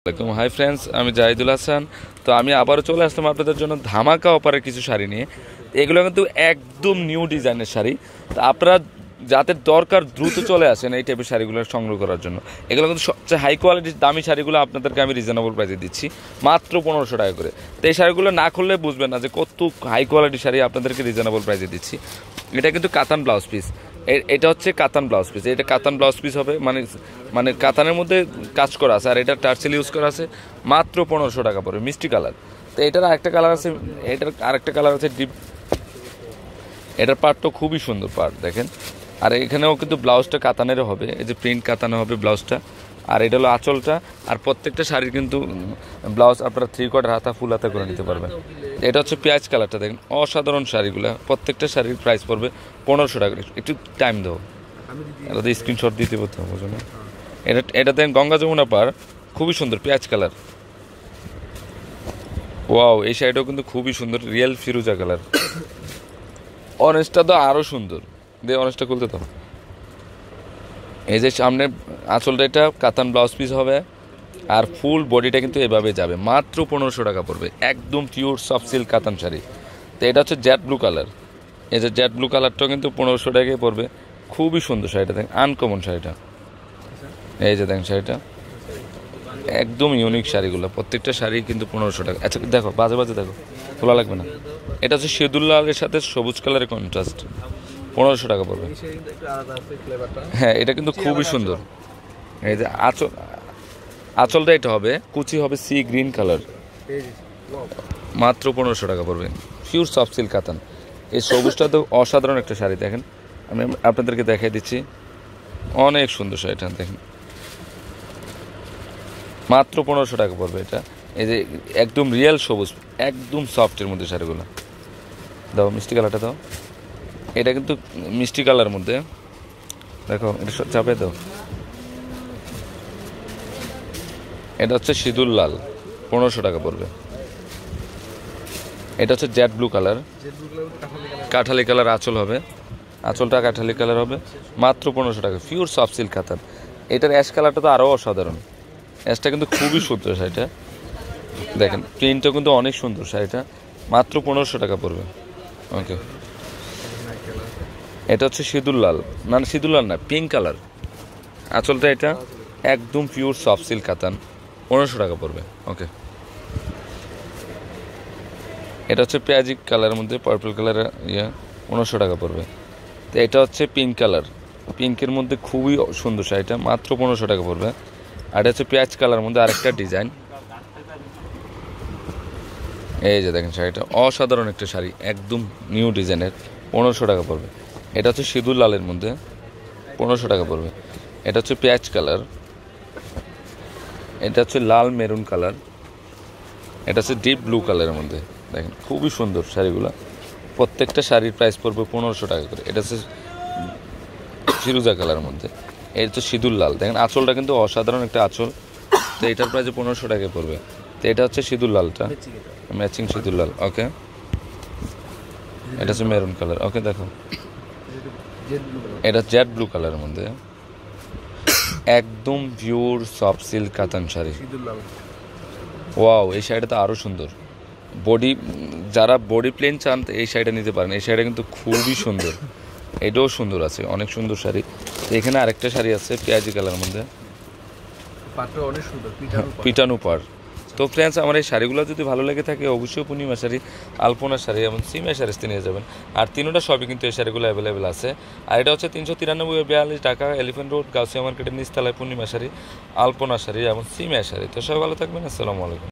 Hi friends, আমি জাহিদুল হাসান। তো আমি আবারও চলে আসলাম আপনাদের জন্য ধামাকা অফারের কিছু শাড়ি নিয়ে। এগুলো কিন্তু একদম নিউ ডিজাইনের শাড়ি। তো আপনারা যাদের দরকার দ্রুত চলে আসেন এই টাইপের শাড়িগুলো সংগ্রহ করার জন্য। এগুলো কিন্তু সবচেয়ে হাই কোয়ালিটির দামি শাড়িগুলো আপনাদেরকে আমি রিজনেবল প্রাইসে দিচ্ছি, মাত্র 1500 টাকা করে। তো এই শাড়িগুলো না খুললে বুঝবেন না যে কত হাই কোয়ালিটির শাড়ি আপনাদেরকে রিজনেবল প্রাইসে দিচ্ছি। এটা কিন্তু কাতান ব্লাউজ পিস, এটা হচ্ছে কাতান ব্লাউজ পিস। এটা কাতান ব্লাউজ পিস হবে, মানে কাতানের মধ্যে কাজ করা আছে, আর এটা টার্সেল ইউজ করা আছে। মাত্র 1500 টাকা পড়বে, মিষ্টি কালার। তো এটার আরেকটা কালার আছে, এটার আরেকটা কালার আছে ডিপ। এটার পার্টটা খুবই সুন্দর পার্ট, দেখেন। আর এখানেও কিন্তু ব্লাউজটা কাতানেরও হবে, এই যে প্রিন্ট কাতানো হবে ব্লাউজটা। আর এটা হলো আঁচলটা। আর প্রত্যেকটা শাড়ির কিন্তু ব্লাউজ আপনারা 3/4 হাতা ফুল হাতা করে নিতে পারবেন। এটা হচ্ছে পেঁয়াজ কালারটা, দেখেন অসাধারণ শাড়িগুলো। প্রত্যেকটা শাড়ির প্রাইস পড়বে 1500 টাকা। একটু টাইম দাও, এটা তো স্ক্রিনশট দিতে পারতে হবে বুঝো না। এটা দেখেন গঙ্গা যমুনা পার, খুবই সুন্দর পেঁয়াজ কালার। ওয়াও, এই শাড়িটাও কিন্তু খুবই সুন্দর, রিয়েল ফিরোজা কালার। অরেঞ্জটা তো আরও সুন্দর, দিয়ে অরেঞ্জটা খুলতে দাও। এই যে সামনে আঁচলটা, এটা কাতান ব্লাউজ পিস হবে। আর ফুল বডিটা কিন্তু এভাবে যাবে, মাত্র 1500 টাকা পড়বে। একদম পিওর সফট সিল্ক কাতান শাড়ি। তো এটা হচ্ছে জেড ব্লু কালার। এই যে জেড ব্লু কালারটাও কিন্তু 1500 টাকায় পড়বে। খুবই সুন্দর শাড়িটা, দেখেন আনকমন শাড়িটা। এই যে দেখেন শাড়িটা একদম ইউনিক শাড়িগুলো, প্রত্যেকটা শাড়ি কিন্তু 1500 টাকা। আচ্ছা দেখো, বাজে বাজে দেখো, খোলা লাগবে না। এটা হচ্ছে সেদুল লালের সাথে সবুজ কালারের কন্ট্রাস্ট, 1500 টাকা পড়বে। হ্যাঁ, এটা কিন্তু খুবই সুন্দর। এই যে আঁচলটা এটা হবে, কুচি হবে সি গ্রিন কালার, মাত্র 1500 টাকা পড়বে। পিওর সফট সিল্ক কাতান। এই সবুজটা তো অসাধারণ একটা শাড়ি, দেখেন আমি আপনাদেরকে দেখাই দিচ্ছি। অনেক সুন্দর শাড়িটা, দেখেন মাত্র 1500 টাকা পড়বে এটা। এই যে একদম রিয়েল সবুজ, একদম সফটের মধ্যে শাড়িগুলো। দাও মিষ্টি কালারটা দাও, এটা কিন্তু মিষ্টি কালারের মধ্যে, দেখো এটা চাপে দাও। এটা হচ্ছে সিঁদুর লাল, 1500 টাকা পড়বে। এটা হচ্ছে Z blue colour, Kathali colour আঁচল হবে, আঁচলটা কাঠালি কালার হবে, মাত্র 1500 টাকা। পিওর সফট সিল্ক কাতান। এটার অ্যাশ কালারটা তো আরও অসাধারণ, অ্যাশটা কিন্তু খুবই সুন্দর শাড়িটা। দেখেন প্রিন্টটা কিন্তু অনেক সুন্দর শাড়িটা, মাত্র 1500 টাকা পড়বে। ওকে, এটা হচ্ছে সিঁদুর লাল, মানে সিঁদুর লাল না, পিঙ্ক কালার। আঁচলটা এটা একদম পিওর সফট সিল্ক কাতান, 1500 টাকা পড়বে। ওকে, এটা হচ্ছে পেঁয়াজি কালারের মধ্যে পার্পল কালারের 1500 টাকা পড়বে। তো এটা হচ্ছে পিঙ্ক কালার, পিঙ্কের মধ্যে খুবই সুন্দর শাড়িটা, মাত্র 1500 টাকা পড়বে। আর এটা হচ্ছে পেঁয়াজ কালারের মধ্যে আরেকটা ডিজাইন। এই যে দেখেন শাড়িটা অসাধারণ একটা শাড়ি, একদম নিউ ডিজাইনের, 1500 টাকা পড়বে। এটা হচ্ছে সিঁদুর লালের মধ্যে, 1500 টাকা পড়বে। এটা হচ্ছে পেঁয়াজ কালার, এটা হচ্ছে লাল মেরুন কালার, এটা হচ্ছে ডিপ ব্লু কালারের মধ্যে। দেখেন খুবই সুন্দর শাড়িগুলো, প্রত্যেকটা শাড়ির প্রাইস পড়বে 1500 টাকা করে। এটা হচ্ছে ফিরোজা কালারের মধ্যে, এটা হচ্ছে সিঁদুর লাল। দেখেন আঁচলটা কিন্তু অসাধারণ একটা আঁচল। তো এটার প্রাইস 1500 টাকায় পড়বে। তো এটা হচ্ছে সিঁদুর লালটা, ম্যাচিং সিঁদুর লাল। ওকে, এটা হচ্ছে মেরুন কালার। ওকে দেখো, এটা জেড ব্লু কালারের মধ্যে, একদম পিওর সফট সিল্ক কাতান শাড়ি। ওয়াও, এই শাড়িটা তো আরও সুন্দর। বডি, যারা বডি প্লেন চান এই শাড়িটা নিতে পারেন। এই শাড়িটা কিন্তু খুবই সুন্দর, এটাও সুন্দর আছে, অনেক সুন্দর শাড়ি। তো এখানে আরেকটা শাড়ি আছে পেঁয়াজি কালারের মধ্যে, পিটানো পাড়। তো ফ্রেন্ডস, আমার এই শাড়িগুলো যদি ভালো লেগে থাকে অবশ্যই পূর্ণিমা শাড়ি, আলপনা শাড়ি এবং সিমিয়া শাড়িতে নিয়ে যাবেন। আর তিনোটা সবই কিন্তু এই শাড়িগুলো অ্যাভেলেবেল আছে। আর এটা হচ্ছে 393 ঢাকা এলিফেন্ট রোড গাউসিয়া মার্কেটের নিচতলায় পূর্ণিমা শাড়ি, আলপনা শাড়ি এবং সিমিয়া শাড়ি। তো সবাই ভালো থাকবেন, আসসালামু আলাইকুম।